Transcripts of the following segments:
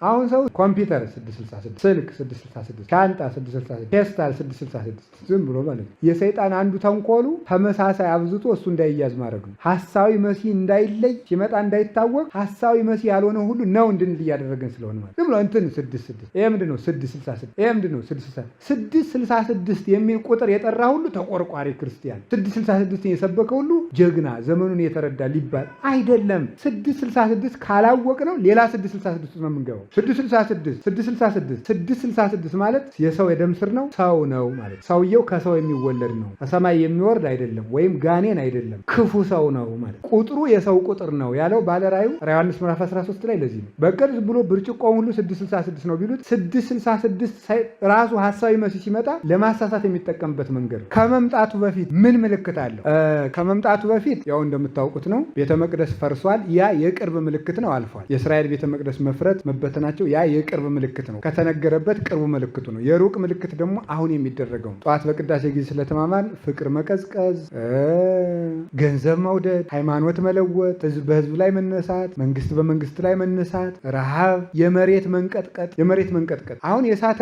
አሁን ሰው ኮምፒውተር 666፣ ስልክ 666፣ ሻንጣ 666፣ ፌስታል 666 ዝም ብሎ ማለት ነው። የሰይጣን አንዱ ተንኮሉ ተመሳሳይ አብዝቶ እሱ እንዳይያዝ ማድረግ ነው። ሐሳዊ መሲህ እንዳይለይ ሲመጣ እንዳይታወቅ ሐሳዊ መሲህ ያልሆነ ሁሉ ነው እንድንል እያደረገን ስለሆነ ማለት ዝም ብሎ እንትን 66 ይሄ ምንድነው 666 ይሄ ምንድነው 666 የሚል ቁጥር የጠራ ሁሉ ተቆርቋሪ ክርስቲያን፣ 666 የሰበከ ሁሉ ጀግና ዘመኑን የተረዳ ሊባል አይደለም። 666 ካላወቅ ነው ሌላ 666 ነው የምንገባው። 666 ማለት የሰው የደም ስር ነው፣ ሰው ነው ማለት ሰውየው ከሰው የሚወለድ ነው፣ ከሰማይ የሚወርድ አይደለም፣ ወይም ጋኔን አይደለም፣ ክፉ ሰው ነው ማለት ቁጥሩ የሰው ቁጥር ነው ያለው ባለራዩ ዮሐንስ ምዕራፍ 13 ላይ ለዚህ ነው። በቅርጽ ብሎ ብርጭቆውን ሁሉ 666 ነው ቢሉት 666 ራሱ ሐሳዊ መሲህ ሲመጣ ለማሳሳት የሚጠቀምበት መንገድ ነው። ከመምጣቱ በፊት ምን ምልክት አለው? ከመምጣቱ በፊት ያው እንደምታውቁት ነው ቤተ መቅደስ ፈርሷል። ያ የቅርብ ምልክት ነው፣ አልፏል። የእስራኤል ቤተ መቅደስ መፍረት መበተናቸው ያ የቅርብ ምልክት ነው፣ ከተነገረበት ቅርቡ ምልክቱ ነው። የሩቅ ምልክት ደግሞ አሁን የሚደረገው ጠዋት በቅዳሴ ጊዜ ስለተማማን ፍቅር መቀዝቀዝ፣ ገንዘብ መውደድ፣ ሃይማኖት መለወጥ፣ ህዝብ በህዝብ ላይ መነሳት፣ መንግስት በመንግስት ላይ መነሳት፣ ረሃብ፣ የመሬት መንቀጥቀጥ አሁን የእሳተ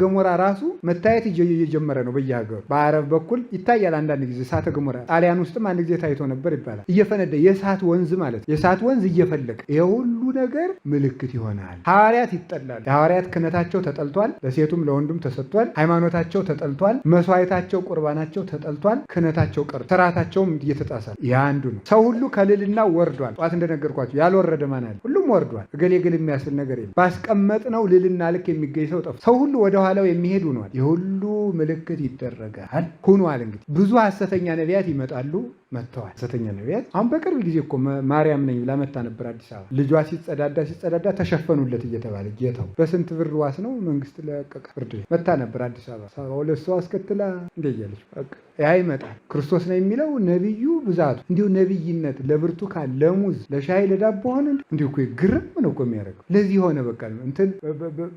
ገሞራ ራሱ መታየት እየጀመረ ነው በየሀገሩ። በአረብ በኩል ይታያል አንዳንድ ጊዜ እሳተ ገሞራ። ጣሊያን ውስጥም አንድ ጊዜ ታይቶ ነበር ይባላል። እየፈነዳ የእሳት ወንዝ ማለት የእሳት ወንዝ እየፈለቀ ይሄ ሁሉ ነገር ምልክት ይሆናል። ሐዋርያት ይጠላሉ። የሐዋርያት ክህነታቸው ተጠልቷል፣ ለሴቱም ለወንዱም ተሰጥቷል። ሃይማኖታቸው ተጠልቷል፣ መስዋዕታቸው ቁርባናቸው ተጠልቷል። ክህነታቸው ቀር ስርዓታቸውም እየተጣሳል። ያ አንዱ ነው። ሰው ሁሉ ከልልና ወርዷል። ጠዋት እንደነገርኳቸው ያልወረደ ማን አለ? ሁሉም ወርዷል። እገሌ የሚያስል ነገር የለም። ባስቀመጥነው ልልና ልክ የሚገኝ ሰው ጠፋ። ሰው ሁሉ ወደ ኋላው የሚሄድ ሆኗል። የሁሉ ምልክት ይደረጋል ሆኗል። እንግዲህ ብዙ ሐሰተኛ ነቢያት ይመጣሉ፣ መጥተዋል። ሐሰተኛ ነቢያት አሁን በቅርብ ጊዜ እኮ ማርያም ነኝ ብላ መታ ነበር አዲስ አበባ። ልጇ ሲጸዳዳ ተሸፈኑለት እየተባለ ጌታው በስንት ብር ዋስ ነው መንግስት ለቀቀ ፍርድ ቤት መታ ነበር አዲስ አበባ። 72 ሰው አስከትላ እንደያለች በቃ ያ ይመጣል። ክርስቶስ ነው የሚለው ነብዩ ብዛቱ እንዲሁ ነብይነት ለብርቱካን ለሙዝ ለሻይ ለዳቦ ሆነ እንዲሁ እኮ ግርም ነው እኮ የሚያደርገው። ለዚህ ሆነ በቃ እንትን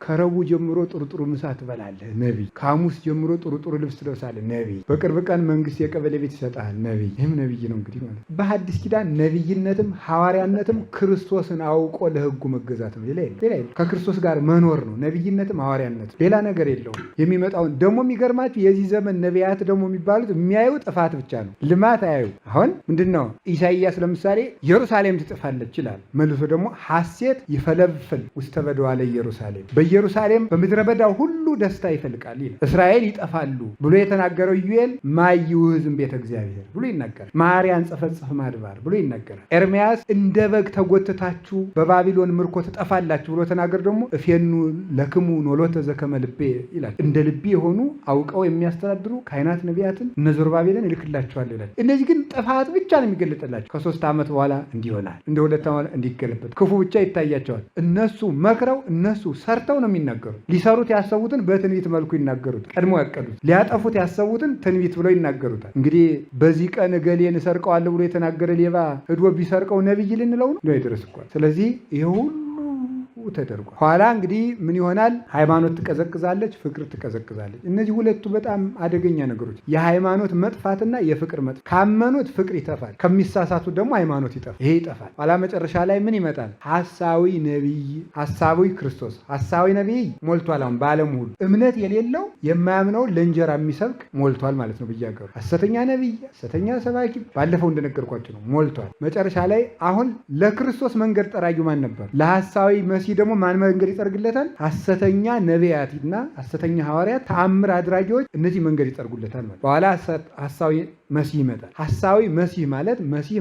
ከረቡዕ ጀምሮ ጥሩ ምሳ ትበላለህ ነብይ፣ ከሐሙስ ጀምሮ ጥሩ ልብስ ትለብሳለህ ነብይ፣ በቅርብ ቀን መንግስት የቀበሌ ቤት ይሰጣል ነብይ። ይህም ነብይ ነው እንግዲህ ማለት። በሐዲስ ኪዳን ነብይነትም ሐዋርያነትም ክርስቶስን አውቆ ለህጉ መገዛት ነው። ሌላ የለም። ከክርስቶስ ጋር መኖር ነው ነብይነትም ሐዋርያነትም፣ ሌላ ነገር የለውም። የሚመጣውን ደግሞ የሚገርማችሁ የዚህ ዘመን ነቢያት ደግሞ የሚባሉት የሚያዩ ጥፋት ብቻ ነው፣ ልማት አያዩ። አሁን ምንድነው ኢሳይያስ ለምሳሌ ኢየሩሳሌም ትጠፋለች ይላል። መልሶ ደግሞ ሐሴት ይፈለፍል ውስተ በዳዋ ለኢየሩሳሌም፣ በኢየሩሳሌም በምድረ በዳው ሁሉ ደስታ ይፈልቃል ይላል። እስራኤል ይጠፋሉ ብሎ የተናገረው ኢዩኤል ማይውህዝም ቤተ እግዚአብሔር ብሎ ይናገራል። ማርያን ጸፈጽፍ ማድባር ብሎ ይናገራል። ኤርምያስ እንደ በግ ተጎትታችሁ በባቢሎን ምርኮ ትጠፋላችሁ ብሎ ተናገር ደግሞ እፌኑ ለክሙ ኖሎተ ዘከመ ልቤ ይላል። እንደ ልቤ የሆኑ አውቀው የሚያስተዳድሩ ካህናት ነቢያትን እነ ዘሩባቤልን ይልክላቸዋል ይላል። እነዚህ ግን ጥፋት ብቻ ነው የሚገለጥላቸው። ከ3 ዓመት በኋላ እንዲሆናል፣ እንደ 2 ዓመት እንዲገለበት ክፉ ብቻ ይታያቸዋል። እነሱ መክረው እነሱ ሰርተው ነው የሚናገሩት። ሊሰሩት ያሰቡትን በትንቢት መልኩ ይናገሩት፣ ቀድሞ ያቀዱት። ሊያጠፉት ያሰቡትን ትንቢት ብለው ይናገሩታል። እንግዲህ በዚህ ቀን እገሌን እሰርቀዋለሁ ብሎ የተናገረ ሌባ ሄዶ ቢሰርቀው ነብይ ልንለው ነው ይደረስ እኮ። ስለዚህ ይሄ ሁሉ ተደርጓል። ኋላ እንግዲህ ምን ይሆናል? ሃይማኖት ትቀዘቅዛለች፣ ፍቅር ትቀዘቅዛለች። እነዚህ ሁለቱ በጣም አደገኛ ነገሮች፣ የሃይማኖት መጥፋትና የፍቅር መጥፋት። ካመኑት ፍቅር ይጠፋል፣ ከሚሳሳቱት ደግሞ ሃይማኖት ይጠፋል። ይሄ ይጠፋል። ኋላ መጨረሻ ላይ ምን ይመጣል? ሐሳዊ ነቢይ፣ ሐሳዊ ክርስቶስ፣ ሐሳዊ ነቢይ ሞልቷል። አሁን በዓለም ሁሉ እምነት የሌለው የማያምነውን ለእንጀራ የሚሰብክ ሞልቷል ማለት ነው በየሀገሩ። ሐሰተኛ ነቢይ፣ ሐሰተኛ ሰባኪ ባለፈው እንደነገርኳቸው ነው ሞልቷል። መጨረሻ ላይ አሁን ለክርስቶስ መንገድ ጠራጊው ማን ነበር? ለሐሳዊ መሲህ ደግሞ ማን መንገድ ይጠርግለታል? ሐሰተኛ ነቢያትና ሐሰተኛ ሐዋርያት፣ ተአምር አድራጊዎች፣ እነዚህ መንገድ ይጠርጉለታል ማለት። በኋላ ሐሳዊ መሲህ ይመጣል። ሐሳዊ መሲህ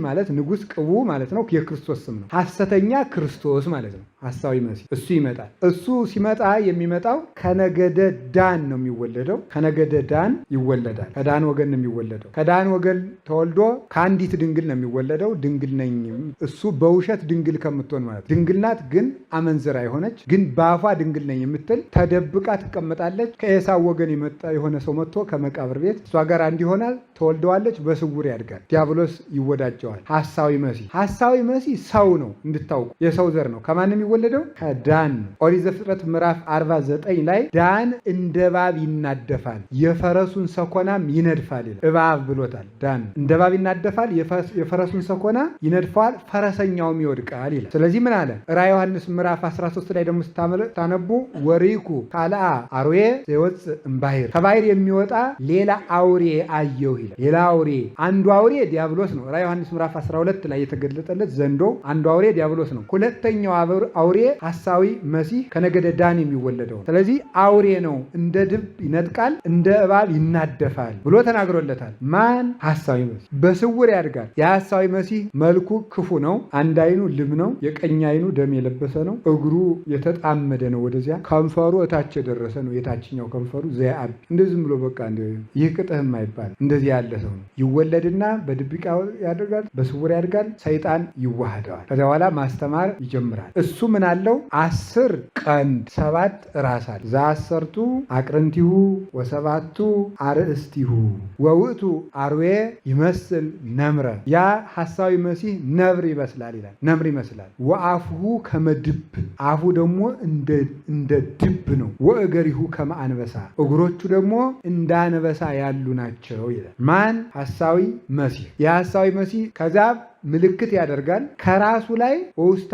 ማለት ንጉሥ ቅቡ ማለት ነው፣ የክርስቶስ ስም ነው። ሐሰተኛ ክርስቶስ ማለት ነው ሐሳዊ መሲህ። እሱ ይመጣል። እሱ ሲመጣ የሚመጣው ከነገደ ዳን ነው የሚወለደው። ከነገደ ዳን ይወለዳል። ከዳን ወገን ነው የሚወለደው። ከዳን ወገን ተወልዶ ከአንዲት ድንግል ነው የሚወለደው። ድንግል ነኝ እሱ በውሸት ድንግል ከምትሆን ማለት ድንግል ናት ግን አመንዝራ የሆነች ግን በአፏ ድንግል ነኝ የምትል ተደብቃ ትቀመጣለች። ከኤሳው ወገን የመጣ የሆነ ሰው መጥቶ ከመቃብር ቤት እሷ ጋር አንድ ይሆናል፣ ተወልደዋለች፣ በስውር ያድጋል። ዲያብሎስ ይወዳጀዋል። ሐሳዊ መሲህ ሰው ነው እንድታውቁ፣ የሰው ዘር ነው። ከማን የሚወለደው? ከዳን ነው። ኦሪት ዘፍጥረት ምዕራፍ 49 ላይ ዳን እንደ እባብ ይናደፋል፣ የፈረሱን ሰኮናም ይነድፋል ይላል። እባብ ብሎታል። ዳን እንደ እባብ ይናደፋል፣ የፈረሱን ሰኮና ይነድፋል፣ ፈረሰኛውም ይወድቃል ይላል። ስለዚህ ምን አለ? ራዕየ ዮሐንስ ምዕራፍ 13 ላይ ደግሞ ስታነቡ ወሪኩ ካልአ አርዌ ዘይወፅእ እምባሕር፣ ከባሕር የሚወጣ ሌላ አውሬ አየሁ ይላል። ሌላ አውሬ፣ አንዱ አውሬ ዲያብሎስ ነው። ራዕየ ዮሐንስ ምዕራፍ 12 ላይ የተገለጠለት ዘንዶ አንዱ አውሬ ዲያብሎስ ነው። ሁለተኛው አውሬ ሐሳዊ መሲህ ከነገደ ዳን የሚወለደው። ስለዚህ አውሬ ነው፣ እንደ ድብ ይነጥቃል፣ እንደ እባብ ይናደፋል ብሎ ተናግሮለታል። ማን? ሐሳዊ መሲህ። በስውር ያድጋል። የሐሳዊ መሲህ መልኩ ክፉ ነው። አንድ አይኑ ልም ነው፣ የቀኝ አይኑ ደም የለበሰ ነው፣ እግሩ የተጣመደ ነው፣ ወደዚያ ከንፈሩ እታች የደረሰ ነው። የታችኛው ከንፈሩ ዘያብ እንደዚህ ብሎ በቃ ይህ ቅጥህም አይባል። እንደዚህ ያለ ሰው ነው። ይወለድና በድብቅ ያደርጋል፣ በስውር ያድጋል። ሰይጣን ይዋሃደዋል። ከዚያ በኋላ ማስተማር ይጀምራል። እሱ ምን አለው? 10 ቀንድ 7 ራስ አለ። ዘአሰርቱ አቅርንቲሁ ወሰባቱ አርእስቲሁ ወውእቱ አርዌ ይመስል ነምረ። ያ ሐሳዊ መሲህ ነብር ይመስላል ይላል። ነምር ይመስላል። ወአፍሁ ከመድብ፣ አፉ ደግሞ እንደ ድብ ነው። ወእገሪሁ ከመ አንበሳ፣ እግሮቹ ደግሞ እንደ አንበሳ ያሉ ናቸው ይላል። ማን? ሐሳዊ መሲህ። የሐሳዊ መሲህ ከዛ ምልክት ያደርጋል። ከራሱ ላይ ወውስተ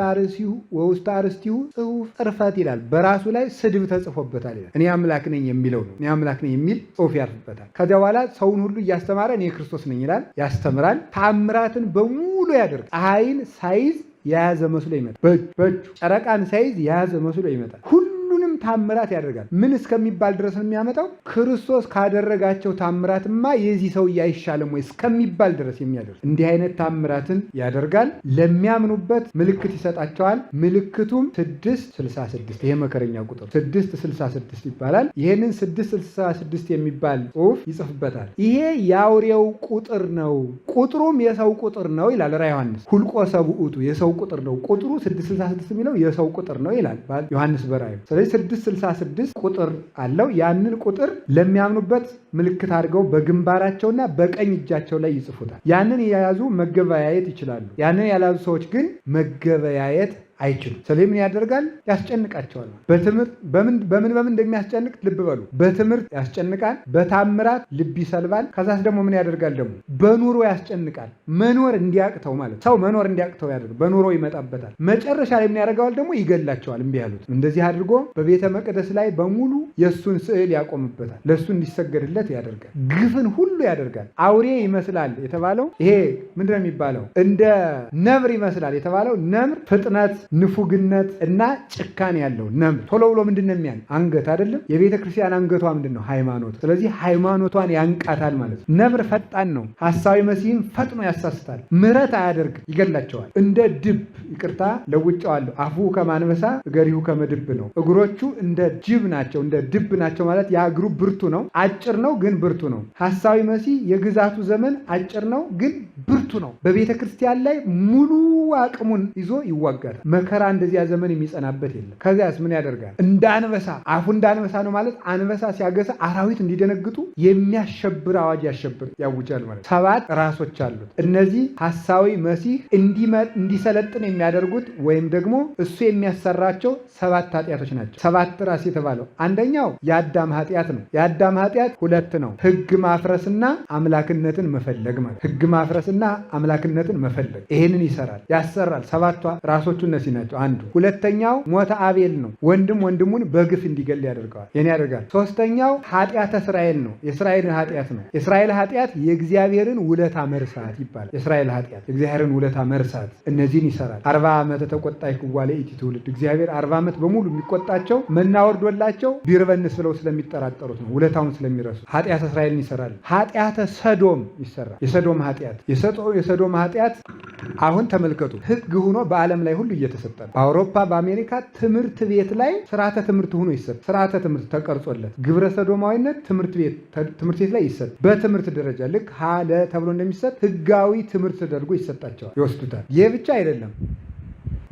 አርእስቲሁ ጽሑፍ ጽርፈት ይላል። በራሱ ላይ ስድብ ተጽፎበታል ይላል። እኔ አምላክ ነኝ የሚለው ነው። እኔ አምላክ ነኝ የሚል ጽሑፍ ያርፍበታል። ከዚያ በኋላ ሰውን ሁሉ እያስተማረ እኔ ክርስቶስ ነኝ ይላል። ያስተምራል። ተአምራትን በሙሉ ያደርግ። ፀሐይን ሳይዝ የያዘ መስሎ ይመጣል። በእጁ ጨረቃን ሳይዝ የያዘ መስሎ ይመጣል። ሁሉንም ታምራት ያደርጋል። ምን እስከሚባል ድረስ ነው የሚያመጣው? ክርስቶስ ካደረጋቸው ታምራትማ የዚህ ሰውዬ አይሻልም ወይ እስከሚባል ድረስ የሚያደርግ እንዲህ አይነት ታምራትን ያደርጋል። ለሚያምኑበት ምልክት ይሰጣቸዋል። ምልክቱም 666 ይሄ መከረኛ ቁጥር 666 ይባላል። ይሄንን 666 የሚባል ጽሑፍ ይጽፍበታል። ይሄ የአውሬው ቁጥር ነው፣ ቁጥሩም የሰው ቁጥር ነው ይላል ራዕየ ዮሐንስ። ሁልቆ ሰብኡቱ የሰው ቁጥር ነው። ቁጥሩ 666 የሚለው የሰው ቁጥር ነው ይላል ዮሐንስ በራእዩ። ስለዚህ 666 ቁጥር አለው። ያንን ቁጥር ለሚያምኑበት ምልክት አድርገው በግንባራቸውና በቀኝ እጃቸው ላይ ይጽፉታል። ያንን የያዙ መገበያየት ይችላሉ። ያንን ያልያዙ ሰዎች ግን መገበያየት አይችሉም። ስለዚህ ምን ያደርጋል? ያስጨንቃቸዋል። በትምህርት በምን እንደሚያስጨንቅ ልብ በሉ። በትምህርት ያስጨንቃል፣ በታምራት ልብ ይሰልባል። ከዛስ ደግሞ ምን ያደርጋል? ደግሞ በኑሮ ያስጨንቃል። መኖር እንዲያቅተው ማለት ሰው መኖር እንዲያቅተው ያደርጋል። በኑሮ ይመጣበታል። መጨረሻ ላይ ምን ያደርገዋል? ደግሞ ይገላቸዋል። እምቢ ያሉት እንደዚህ አድርጎ በቤተ መቅደስ ላይ በሙሉ የእሱን ስዕል ያቆምበታል። ለእሱ እንዲሰገድለት ያደርጋል። ግፍን ሁሉ ያደርጋል። አውሬ ይመስላል የተባለው ይሄ ምንድነው የሚባለው? እንደ ነብር ይመስላል የተባለው ነምር ፍጥነት፣ ንፉግነት እና ጭካኔ ያለው ነምር። ቶሎ ብሎ ምንድን ነው የሚያን? አንገት አይደለም። የቤተ ክርስቲያን አንገቷ ምንድን ነው? ሃይማኖት። ስለዚህ ሃይማኖቷን ያንቃታል ማለት ነው። ነብር ፈጣን ነው። ሐሳዊ መሲህም ፈጥኖ ያሳስታል። ምሕረት አያደርግ፣ ይገላቸዋል። እንደ ድብ ይቅርታ ለውጫዋለሁ። አፉ ከማንበሳ እገሪሁ ከመድብ ነው። እግሮቹ እንደ ጅብ ናቸው፣ እንደ ድብ ናቸው ማለት ያ እግሩ ብርቱ ነው። አጭር ነው ግን ብርቱ ነው። ሐሳዊ መሲህ የግዛቱ ዘመን አጭር ነው ግን ብርቱ ነው። በቤተ ክርስቲያን ላይ ሙሉ አቅሙን ይዞ ይዋጋል። መከራ እንደዚያ ዘመን የሚጸናበት የለም። ከዚያስ ምን ያደርጋል? እንደ አንበሳ። አፉ እንደ አንበሳ ነው ማለት አንበሳ ሲያገሳ አራዊት እንዲደነግጡ የሚያሸብር አዋጅ ያውጃል ማለት። 7 ራሶች አሉት። እነዚህ ሐሳዊ መሲህ እንዲሰለጥን የሚያደርጉት ወይም ደግሞ እሱ የሚያሰራቸው 7 ኃጢአቶች ናቸው። 7 ራስ የተባለው አንደኛው የአዳም ኃጢአት ነው። የአዳም ኃጢአት 2 ነው። ሕግ ማፍረስና አምላክነትን መፈለግ ማለት። ሕግ ማፍረስና አምላክነትን መፈለግ ይሄንን ይሰራል፣ ያሰራል። 7 ራሶቹ እነዚህ ናቸው። አንዱ። ሁለተኛው ሞተ አቤል ነው። ወንድም ወንድሙን በግፍ እንዲገል ያደርገዋል። ይሄን ያደርጋል። ሶስተኛው ኃጢአተ እስራኤል ነው። የእስራኤልን ኃጢአት ነው። የእስራኤል ኃጢአት የእግዚአብሔርን ውለታ መርሳት ይባላል። የእስራኤል ኃጢአት የእግዚአብሔርን ውለታ መርሳት፣ እነዚህን ይሰራል። 40 ዓመት ተቆጣይ ክዋለ ኢቲ ትውልድ። እግዚአብሔር 40 ዓመት በሙሉ የሚቆጣቸው መና ወርዶላቸው ቢርበንስ ብለው ስለሚጠራጠሩት ነው፣ ውለታውን ስለሚረሱ። ኃጢአተ እስራኤልን ይሰራል። ኃጢአተ ሰዶም ይሰራል። የሰዶም ኃጢአት የሰዶም ኃጢአት አሁን ተመልከቱ፣ ሕግ ሆኖ በዓለም ላይ ሁሉ እየተሰጠ ነው። በአውሮፓ በአሜሪካ ትምህርት ቤት ላይ ስርዓተ ትምህርት ሆኖ ይሰጥ። ስርዓተ ትምህርት ተቀርጾለት ግብረ ሰዶማዊነት ትምህርት ቤት ላይ ይሰጥ። በትምህርት ደረጃ ልክ ሀለ ተብሎ እንደሚሰጥ ህጋዊ ትምህርት ተደርጎ ይሰጣቸዋል፣ ይወስዱታል። ይህ ብቻ አይደለም።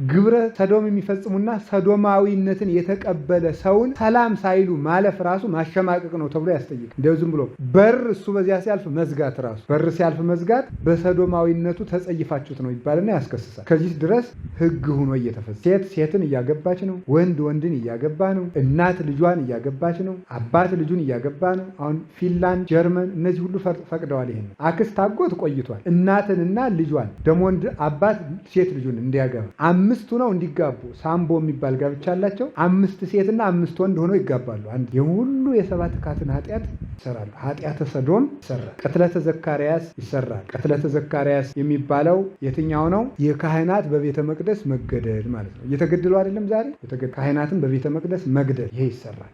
ግብረ ሰዶም የሚፈጽሙና ሰዶማዊነትን የተቀበለ ሰውን ሰላም ሳይሉ ማለፍ ራሱ ማሸማቀቅ ነው ተብሎ ያስጠይቅ። እንደው ዝም ብሎ በር እሱ በዚያ ሲያልፍ መዝጋት ራሱ በር ሲያልፍ መዝጋት በሰዶማዊነቱ ተጸይፋችሁት ነው ይባልና ያስከስሳል። ከዚህ ድረስ ሕግ ሆኖ እየተፈጸመ ሴት ሴትን እያገባች ነው፣ ወንድ ወንድን እያገባ ነው፣ እናት ልጇን እያገባች ነው፣ አባት ልጁን እያገባ ነው። አሁን ፊንላንድ፣ ጀርመን እነዚህ ሁሉ ፈቅደዋል። ይሄን አክስት አጎት ቆይቷል። እናትንና ልጇን ደግሞ ወንድ አባት ሴት ልጁን እንዲያገባ አምስቱ ነው እንዲጋቡ ሳምቦ የሚባል ጋብቻ አላቸው። 5 ሴትና 5 ወንድ ሆነው ይጋባሉ። አንድ የሁሉ የሰባት ካህናት ኃጢአት ይሰራሉ። ኃጢአተ ሰዶም ይሰራል። ቅትለተ ዘካርያስ ይሰራል። ቅትለተ ዘካርያስ የሚባለው የትኛው ነው? የካህናት በቤተ መቅደስ መገደል ማለት ነው። እየተገደሉ አይደለም ዛሬ ካህናትን በቤተ መቅደስ መግደል፣ ይሄ ይሰራል።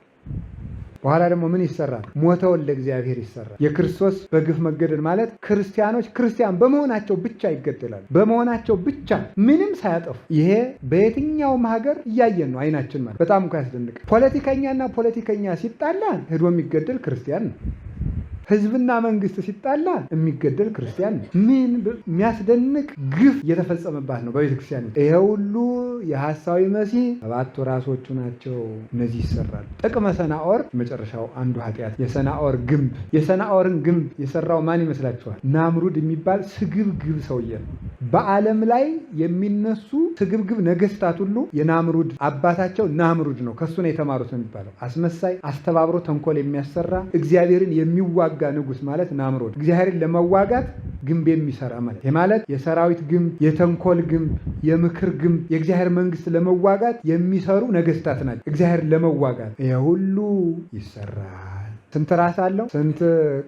በኋላ ደግሞ ምን ይሰራል? ሞተ ወልደ እግዚአብሔር ይሰራል። የክርስቶስ በግፍ መገደል ማለት ክርስቲያኖች ክርስቲያን በመሆናቸው ብቻ ይገደላሉ። በመሆናቸው ብቻ ምንም ሳያጠፉ። ይሄ በየትኛውም ሀገር እያየን ነው፣ አይናችን ማለት በጣም እኮ ያስደንቃል። ፖለቲከኛና ፖለቲከኛ ሲጣላ ሄዶ የሚገደል ክርስቲያን ነው። ህዝብና መንግስት ሲጣላ የሚገደል ክርስቲያን ነው። ምን የሚያስደንቅ ግፍ እየተፈጸመባት ነው በቤተክርስቲያን። ይሄ ሁሉ የሐሳዊ መሲህ 7 ራሶቹ ናቸው። እነዚህ ይሰራሉ። ጥቅመ ሰናኦር መጨረሻው አንዱ ኃጢአት የሰናኦር ግንብ። የሰናኦርን ግንብ የሰራው ማን ይመስላችኋል? ናምሩድ የሚባል ስግብግብ ሰውዬ ነው። በዓለም ላይ የሚነሱ ስግብግብ ነገስታት ሁሉ የናምሩድ አባታቸው ናምሩድ ነው። ከሱ ነው የተማሩት ነው የሚባለው። አስመሳይ፣ አስተባብሮ ተንኮል የሚያሰራ እግዚአብሔርን የሚዋጋ ንጉስ ማለት ናምሩድ። እግዚአብሔርን ለመዋጋት ግንብ የሚሰራ ማለት ይህ ማለት የሰራዊት ግንብ፣ የተንኮል ግንብ፣ የምክር ግንብ የእግዚአብሔር መንግስት ለመዋጋት የሚሰሩ ነገስታት ናቸው። እግዚአብሔርን ለመዋጋት ይሄ ሁሉ ይሰራል። ስንት ራስ አለው? ስንት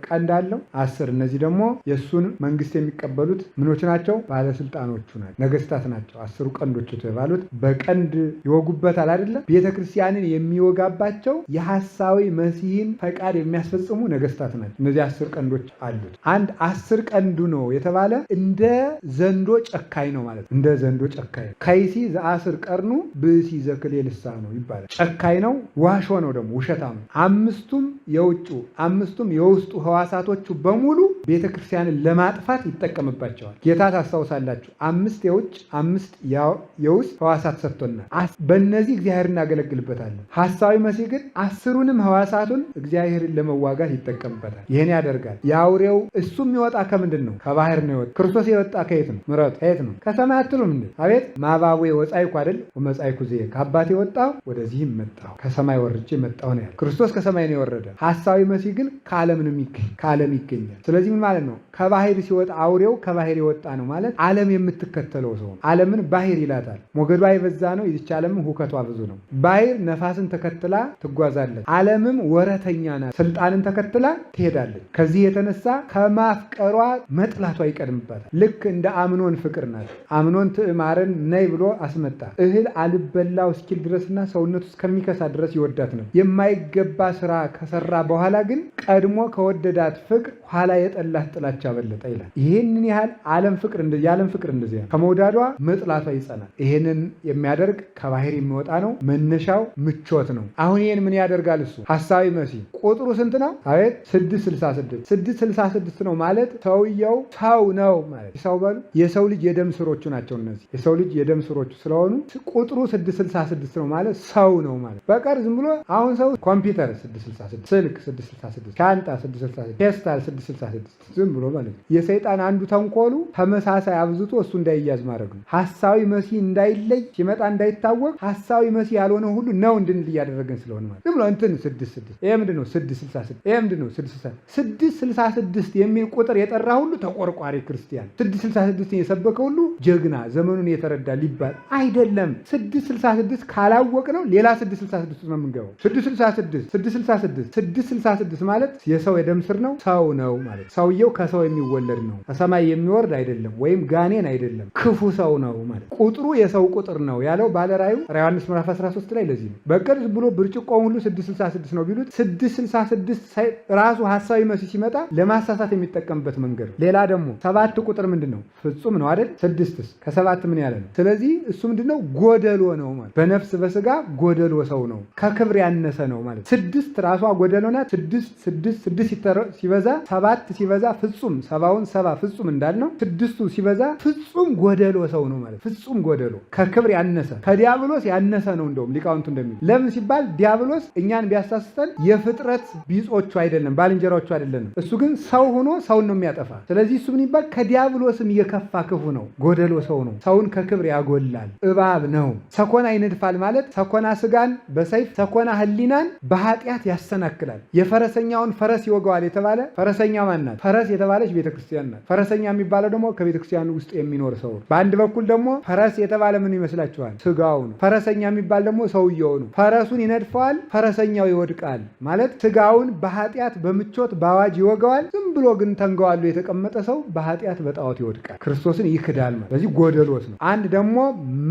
ቀንድ አለው? 10። እነዚህ ደግሞ የእሱን መንግስት የሚቀበሉት ምኖች ናቸው? ባለስልጣኖቹ ናቸው፣ ነገስታት ናቸው። 10 ቀንዶች የተባሉት በቀንድ ይወጉበታል አይደለም? ቤተክርስቲያንን የሚወጋባቸው የሐሳዊ መሲህን ፈቃድ የሚያስፈጽሙ ነገስታት ናቸው። እነዚህ 10 ቀንዶች አሉት። አንድ 10 ቀንዱ ነው የተባለ እንደ ዘንዶ ጨካኝ ነው ማለት ነው። እንደ ዘንዶ ጨካኝ ከይሲ ዘ10 ቀርኑ ብእሲ ዘክሌ ልሳኑ ይባላል። ጨካኝ ነው፣ ዋሾ ነው፣ ደግሞ ውሸታም ነው። 5ቱም አምስቱም የውስጡ ህዋሳቶቹ በሙሉ ቤተክርስቲያንን ለማጥፋት ይጠቀምባቸዋል። ጌታ ታስታውሳላችሁ፣ 5 የውጭ 5 የውስጥ ህዋሳት ሰጥቶናል። በእነዚህ እግዚአብሔር እናገለግልበታለን። ሐሳዊ መሲህ ግን 10ሩንም ህዋሳቱን እግዚአብሔርን ለመዋጋት ይጠቀምበታል። ይህን ያደርጋል። የአውሬው እሱ የሚወጣ ከምንድን ነው? ከባህር ነው የወጣ። ክርስቶስ የወጣ ከየት ነው? ምሕረቱ ከየት ነው? ከሰማይ አትሉም እንዴ? አቤት ማባዌ ወጻይኩ አይደል? ወመጻይኩ ዘየ ከአባቴ ወጣሁ ወደዚህም መጣሁ፣ ከሰማይ ወርጄ መጣሁ ነው ያለው። ክርስቶስ ከሰማይ ነው የወረደ። ሐሳዊ መሲህ ግን ከዓለም ይገኛል። ስለዚህ ምን ማለት ነው? ከባህር ሲወጣ አውሬው ከባህር የወጣ ነው ማለት ዓለም የምትከተለው ሰው ነው። ዓለምን ባህር ይላታል። ሞገዷ የበዛ ነው። ይህች ዓለምም ሁከቷ ብዙ ነው። ባህር ነፋስን ተከትላ ትጓዛለች። ዓለምም ወረተኛ ናት። ስልጣንን ተከትላ ትሄዳለች። ከዚህ የተነሳ ከማፍቀሯ መጥላቷ ይቀድምባታል። ልክ እንደ አምኖን ፍቅር ናት። አምኖን ትዕማርን ነይ ብሎ አስመጣ። እህል አልበላው እስኪል ድረስና ሰውነቱ እስከሚከሳ ድረስ ይወዳት ነው። የማይገባ ስራ ከሰራ በኋላ ግን ቀድሞ ከወደዳት ፍቅር ኋላ የጠላት ጥላቻ በለጠ ይላል። ይህንን ያህል የዓለም ፍቅር እንደዚህ ነው። ከመውዳዷ መጥላቷ ይጸናል። ይህንን የሚያደርግ ከባህር የሚወጣ ነው። መነሻው ምቾት ነው። አሁን ይህን ምን ያደርጋል? እሱ ሐሳዊ መሲህ ቁጥሩ ስንት ነው? አቤት 666 ነው ማለት ሰውየው ሰው ነው ማለት ሰው በሉ የሰው ልጅ የደም ስሮቹ ናቸው። እነዚህ የሰው ልጅ የደም ስሮቹ ስለሆኑ ቁጥሩ 666 ነው ማለት ሰው ነው ማለት በቀር ዝም ብሎ አሁን ሰው ኮምፒውተር 666፣ ስልክ 666፣ ሻንጣ 666፣ ፌስታል 666 ዝም ብሎ ማለት ነው። የሰይጣን አንዱ ተንኮሉ ተመሳሳይ አብዝቶ እሱ እንዳይያዝ ማድረግ ነው። ሐሳዊ መሲህ እንዳይለይ ሲመጣ እንዳይታወቅ ሐሳዊ መሲህ ያልሆነ ሁሉ ነው እንድንል እያደረገን ስለሆነ ማለት ዝም ብሎ እንትን 66 ይሄ ምንድን ነው? 666 ይሄ ምንድን ነው? 666 የሚል ቁጥር የጠራ ሁሉ ተቆርቋሪ ክርስቲያን፣ 666 የሰበከ ሁሉ ጀግና፣ ዘመኑን የተረዳ ሊባል አይደለም። 666 ካላወቅ ነው ሌላ 666 ነው የምንገባው። 666 ማለት የሰው የደም ስር ነው፣ ሰው ነው ማለት ሰውየው ከሰው የሚወለድ ነው፣ ከሰማይ የሚወርድ አይደለም፣ ወይም ጋኔን አይደለም፣ ክፉ ሰው ነው ማለት ቁጥሩ የሰው ቁጥር ነው ያለው ባለራእዩ ዮሐንስ ምዕራፍ 13 ላይ ለዚህ ነው። በቅር ብሎ ብርጭቆውን ሁሉ 666 ነው ቢሉት 666 ራሱ ሐሳዊ መሲህ ሲመጣ ለማሳሳት የሚጠቀምበት መንገድ ነው። ሌላ ደግሞ 7 ቁጥር ምንድነው? ፍጹም ነው አይደል? 6ስ ከ7 ምን ያለ ነው? ስለዚህ እሱ ምንድነው? ጎደሎ ነው ማለት በነፍስ በስጋ ጎደሎ ሰው ነው፣ ከክብር ያነሰ ነው ማለት 6 ራሷ ጎደሎ ናት። 6 ሲበዛ 7 ሲበዛ ፍጹም፣ ሰባውን ሰባ ፍጹም እንዳልነው ስድስቱ ሲበዛ ፍጹም ጎደሎ ሰው ነው ማለት። ፍጹም ጎደሎ ከክብር ያነሰ ከዲያብሎስ ያነሰ ነው። እንደውም ሊቃውንቱ እንደሚሉ ለምን ሲባል ዲያብሎስ እኛን ቢያሳስተን የፍጥረት ቢጾቹ አይደለም፣ ባልንጀራዎቹ አይደለም። እሱ ግን ሰው ሆኖ ሰውን ነው የሚያጠፋ። ስለዚህ እሱ ምን ይባል? ከዲያብሎስም የከፋ ክፉ ነው፣ ጎደሎ ሰው ነው። ሰውን ከክብር ያጎላል፣ እባብ ነው። ሰኮና ይነድፋል ማለት ሰኮና ስጋን በሰይፍ ሰኮና ህሊናን በኃጢአት ያሰናክላል። የፈረሰኛውን ፈረስ ይወገዋል የተባለ ፈረሰኛ ማን ናት? ፈረስ የተባለች ቤተክርስቲያን ናት። ፈረሰኛ የሚባለው ደግሞ ከቤተክርስቲያኑ ውስጥ የሚኖር ሰው ነው። በአንድ በኩል ደግሞ ፈረስ የተባለ ምን ይመስላችኋል? ስጋው ነው። ፈረሰኛ የሚባል ደግሞ ሰውየው ነው። ፈረሱን ይነድፈዋል፣ ፈረሰኛው ይወድቃል ማለት ስጋውን በኃጢአት በምቾት በአዋጅ ይወገዋል። ዝም ብሎ ግን ተንገዋሉ የተቀመጠ ሰው በኃጢአት በጣዖት ይወድቃል፣ ክርስቶስን ይክዳል ማለት። ስለዚህ ጎደሎስ ነው። አንድ ደግሞ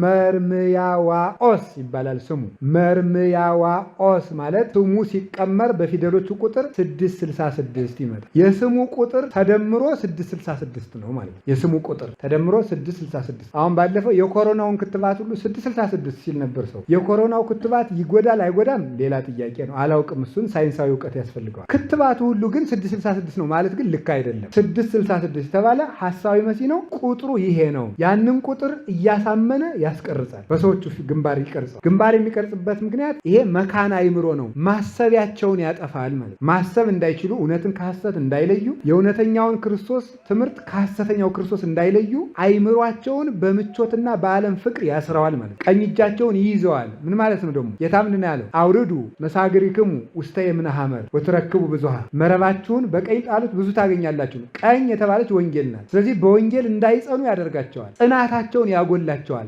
መርምያዋኦስ ይባላል ስሙ። መርምያዋኦስ ማለት ስሙ ሲቀመር በፊደሎቹ ቁጥር 666 ይመጣል። የስሙ ቁጥር ተደምሮ 666 ነው ማለት። የስሙ ቁጥር ተደምሮ 666። አሁን ባለፈው የኮሮናውን ክትባት ሁሉ 666 ሲል ነበር ሰው። የኮሮናው ክትባት ይጎዳል አይጎዳም ሌላ ጥያቄ ነው፣ አላውቅም። እሱን ሳይንሳዊ እውቀት ያስፈልገዋል። ክትባቱ ሁሉ ግን 666 ነው ማለት ግን ልክ አይደለም። 666 የተባለ ሐሳዊ መሲህ ነው። ቁጥሩ ይሄ ነው። ያንን ቁጥር እያሳመነ ያስቀርጻል፣ በሰዎቹ ግንባር ይቀርጻል። ግንባር የሚቀርጽበት ምክንያት ይሄ መካን አይምሮ ነው። ማሰቢያቸውን ያጠፋል ማለት። ማሰብ እንዳይችሉ፣ እውነትን ከሐሰት እንዳይለዩ፣ የእውነተኛውን ክርስቶስ ትምህርት ከሐሰተኛው ክርስቶስ እንዳይለዩ አይምሯቸውን በምቾትና በዓለም ፍቅር ያስረዋል ማለት። ቀኝ እጃቸውን ይይዘዋል። ምን ማለት ነው ደግሞ? የታምንና ያለው አውርዱ መሳግሪክሙ ውስተ የምነ ሐመር ወትረክቡ ብዙሃ፣ መረባችሁን በቀኝ ጣሉት ብዙ ታገኛላችሁ። ቀኝ የተባለች ወንጌል ናት። ስለዚህ በወንጌል እንዳይጸኑ ያደርጋቸዋል። ጽናታቸውን ያጎላቸዋል።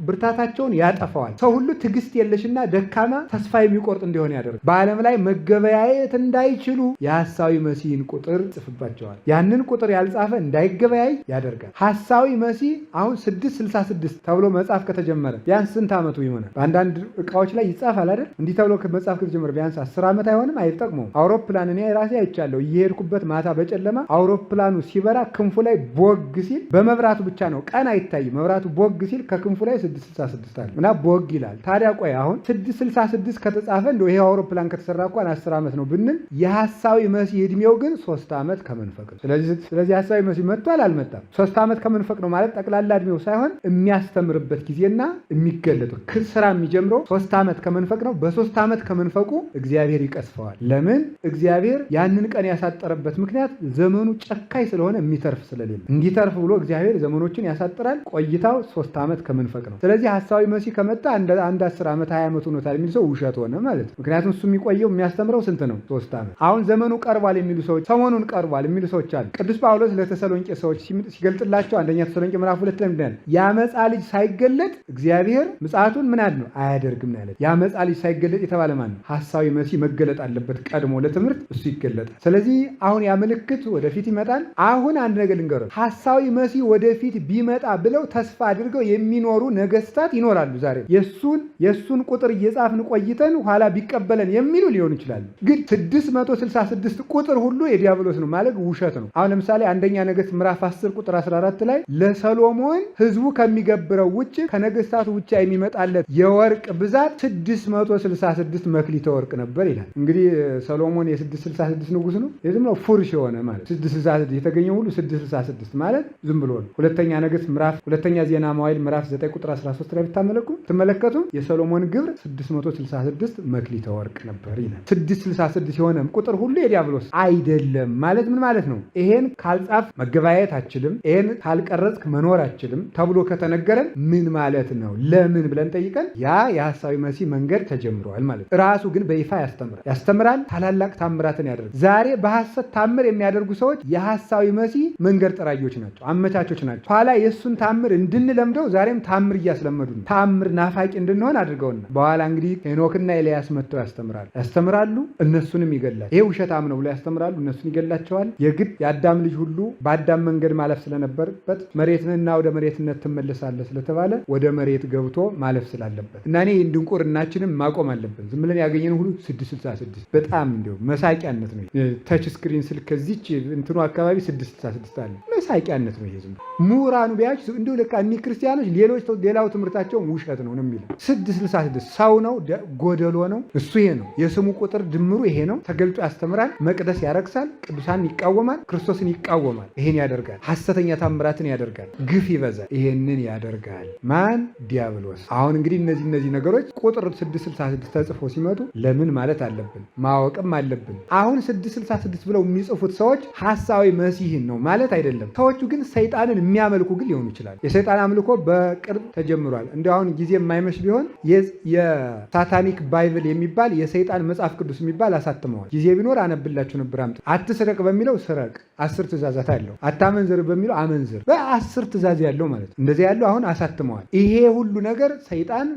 ብርታታቸውን ያጠፋዋል። ሰው ሁሉ ትዕግስት የለሽና ደካማ ተስፋ የሚቆርጥ እንዲሆን ያደርጋል። በዓለም ላይ መገበያየት እንዳይችሉ የሐሳዊ መሲህን ቁጥር ጽፍባቸዋል። ያንን ቁጥር ያልጻፈ እንዳይገበያይ ያደርጋል። ሐሳዊ መሲህ አሁን 666 ተብሎ መጽሐፍ ከተጀመረ ቢያንስ ስንት ዓመቱ ይሆናል? በአንዳንድ እቃዎች ላይ ይጻፋል አይደል? እንዲህ ተብሎ መጽሐፍ ከተጀመረ ቢያንስ 10 ዓመት አይሆንም? አይጠቅመውም። አውሮፕላን እኔ ራሴ አይቻለሁ። እየሄድኩበት ማታ በጨለማ አውሮፕላኑ ሲበራ ክንፉ ላይ ቦግ ሲል፣ በመብራቱ ብቻ ነው፣ ቀን አይታይም። መብራቱ ቦግ ሲል ከክንፉ ላይ 666 አለ እና ቦግ ይላል። ታዲያ ቆይ አሁን 666 ከተጻፈ እንደው ይሄ አውሮፕላን ከተሰራ እንኳን 10 ዓመት ነው ብንል የሐሳዊ መሲህ እድሜው ግን 3 ዓመት ከመንፈቅ ነው። ስለዚህ ሐሳዊ መሲህ መጥቷል አልመጣም? 3 ዓመት ከመንፈቅ ነው ማለት ጠቅላላ እድሜው ሳይሆን የሚያስተምርበት ጊዜና የሚገለጠው ስራ የሚጀምረው 3 ዓመት ከመንፈቅ ነው። በ3 ዓመት ከመንፈቁ እግዚአብሔር ይቀስፈዋል። ለምን? እግዚአብሔር ያንን ቀን ያሳጠረበት ምክንያት ዘመኑ ጨካኝ ስለሆነ የሚተርፍ ስለሌለ፣ እንዲተርፍ ብሎ እግዚአብሔር ዘመኖችን ያሳጥራል። ቆይታው 3 ዓመት ከመንፈቅ ነው። ስለዚህ ሐሳዊ መሲህ ከመጣ አንድ 10 ዓመት 20 ዓመት ሆኖታል የሚል ሰው ውሸት ሆነ ማለት ነው። ምክንያቱም እሱ የሚቆየው የሚያስተምረው ስንት ነው? 3 ዓመት። አሁን ዘመኑ ቀርቧል የሚሉ ሰዎች፣ ሰሞኑን ቀርቧል የሚሉ ሰዎች አሉ። ቅዱስ ጳውሎስ ለተሰሎንቄ ሰዎች ሲገልጥላቸው አንደኛ ተሰሎንቄ ምዕራፍ 2 ላይ ምንድን ነው? የአመፃ ልጅ ሳይገለጥ እግዚአብሔር ምጽአቱን ምን አድነው አያደርግም ነው ያለ። የአመፃ ልጅ ሳይገለጥ የተባለ ማን ነው? ሐሳዊ መሲህ መገለጥ አለበት። ቀድሞ ለትምህርት እሱ ይገለጣል። ስለዚህ አሁን ያ ምልክት ወደፊት ይመጣል። አሁን አንድ ነገር ልንገረው፣ ሐሳዊ መሲህ ወደፊት ቢመጣ ብለው ተስፋ አድርገው የሚኖሩ ነገስታት ይኖራሉ። ዛሬ የሱን ቁጥር እየጻፍን ቆይተን ኋላ ቢቀበለን የሚሉ ሊሆኑ ይችላሉ። ግን 666 ቁጥር ሁሉ የዲያብሎስ ነው ማለት ውሸት ነው። አሁን ለምሳሌ አንደኛ ነገሥት ምዕራፍ 10 ቁጥር 14 ላይ ለሰሎሞን ህዝቡ ከሚገብረው ውጭ ከነገስታቱ ውጭ የሚመጣለት የወርቅ ብዛት 666 መክሊተ ወርቅ ነበር ይላል። እንግዲህ ሰሎሞን የ666 ንጉስ ነው። የዝም ነው ፉርሽ የሆነ ማለት 666 የተገኘው ሁሉ 666 ማለት ዝም ብሎ ነው። ሁለተኛ ነገሥት ሁለተኛ ዜና መዋዕል ምዕራፍ 9 ቁጥር 13 ላይ ትመለከቱ የሰሎሞን ግብር 666 መክሊተ ወርቅ ነበር ይላል። 666 የሆነ ቁጥር ሁሉ የዲያብሎስ አይደለም ማለት ምን ማለት ነው? ይሄን ካልጻፍ መገበያየት አችልም፣ ይሄን ካልቀረጽክ መኖር አችልም ተብሎ ከተነገረን ምን ማለት ነው? ለምን ብለን ጠይቀን ያ የሐሳዊ መሲህ መንገድ ተጀምሯል ማለት ነው። ራሱ ግን በይፋ ያስተምራል፣ ታላላቅ ታምራትን ያደርጋል። ዛሬ በሐሰት ታምር የሚያደርጉ ሰዎች የሐሳዊ መሲህ መንገድ ጠራጊዎች ናቸው፣ አመቻቾች ናቸው። ኋላ የእሱን ታምር እንድንለምደው ዛሬም ታምር እያስለመዱ ነው። ታምር ናፋቂ እንድንሆን አድርገውና በኋላ እንግዲህ ሄኖክና ኤልያስ መጥተው ያስተምራሉ፣ እነሱንም ይገላል። ይሄ ውሸታም ነው ብሎ ያስተምራሉ፣ እነሱን ይገላቸዋል። የግድ የአዳም ልጅ ሁሉ በአዳም መንገድ ማለፍ ስለነበረበት መሬትንና ወደ መሬትነት ትመለሳለህ ስለተባለ ወደ መሬት ገብቶ ማለፍ ስላለበት እና እኔ ድንቁርናችንም ማቆም አለብን። ዝም ብለን ያገኘን ሁሉ 666 በጣም እንዲሁ መሳቂያነት ነው። ተች ስክሪን ስልክ ከዚች እንትኑ አካባቢ 666 አለ። መሳቂያነት ነው። ይሄ ዝም ምሁራኑ ቢያች እንዲሁ ለካ እኒህ ክርስቲያኖች ሌላው ትምህርታቸው ውሸት ነው የሚለው 666 ሰው ነው፣ ጎደሎ ነው። እሱ ይሄ ነው የስሙ ቁጥር ድምሩ ይሄ ነው። ተገልጦ ያስተምራል፣ መቅደስ ያረክሳል፣ ቅዱሳን ይቃወማል፣ ክርስቶስን ይቃወማል። ይሄን ያደርጋል። ሐሰተኛ ታምራትን ያደርጋል። ግፍ ይበዛል። ይሄንን ያደርጋል ማን? ዲያብሎስ። አሁን እንግዲህ እነዚህ ነገሮች ቁጥር 666 ተጽፎ ሲመጡ ለምን ማለት አለብን፣ ማወቅም አለብን። አሁን 666 ብለው የሚጽፉት ሰዎች ሐሳዊ መሲህን ነው ማለት አይደለም። ሰዎቹ ግን ሰይጣንን የሚያመልኩ ግን ሊሆኑ ይችላል። የሰይጣን አምልኮ በቅርብ ተጀምሯል። እንዲያው አሁን ጊዜ የማይመሽ ቢሆን የሳታኒክ ባይብል የሚባል የሰይጣን መጽሐፍ ቅዱስ የሚባል አሳትመዋል። ጊዜ ቢኖር አነብላችሁ ነበር። አትስረቅ በሚለው ስረቅ 10 ትእዛዛት አለው። አታመንዝር በሚለው አመንዝር በ10 ትእዛዝ ያለው ማለት ነው። እንደዚህ ያለው አሁን አሳትመዋል። ይሄ ሁሉ ነገር ሰይጣን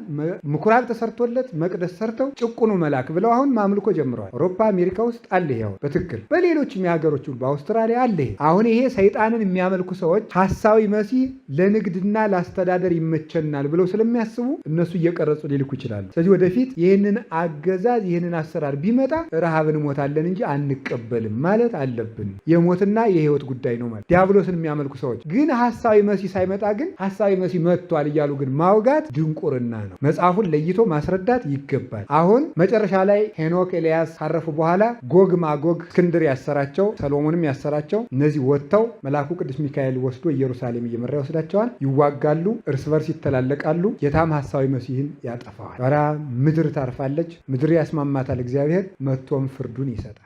ምኩራብ ተሰርቶለት መቅደስ ሰርተው ጭቁኑ መልአክ ብለው አሁን ማምልኮ ጀምረዋል። አውሮፓ አሜሪካ ውስጥ አለ ይሄ። በትክክል በሌሎችም የሀገሮች ሁሉ በአውስትራሊያ አለ ይሄ። አሁን ይሄ ሰይጣንን የሚያመልኩ ሰዎች ሐሳዊ መሲህ ለንግድና ለአስተዳደር ይመቸናል ብለው ስለሚያስቡ እነሱ እየቀረጹ ሊልኩ ይችላሉ። ስለዚህ ወደፊት ይህንን አገዛዝ ይህንን አሰራር ቢመጣ ረሃብ እንሞታለን እንጂ አንቀበልም ማለት አለብን። የሞትና የህይወት ጉዳይ ነው ማለት። ዲያብሎስን የሚያመልኩ ሰዎች ግን ሐሳዊ መሲህ ሳይመጣ ግን ሐሳዊ መሲህ መጥቷል እያሉ ግን ማውጋት ድንቁርና ነው። መጽሐፉን ለይቶ ማስረዳት ይገባል። አሁን መጨረሻ ላይ ሄኖክ ኤልያስ ካረፉ በኋላ ጎግ ማጎግ እስክንድር ያሰራቸው ሰሎሞንም ያሰራቸው እነዚህ ወጥተው መልአኩ ቅዱስ ሚካኤል ወስዶ ኢየሩሳሌም እየመራ ይወስዳቸዋል። ይዋጋሉ፣ እርስ በርስ ይተላለቃሉ። ጌታም ሐሳዊ መሲህን ያጠፋዋል። ኧረ ምድር ታርፋለች። ምድር ያስማማታል። እግዚአብሔር መጥቶም ፍርዱን ይሰጣል።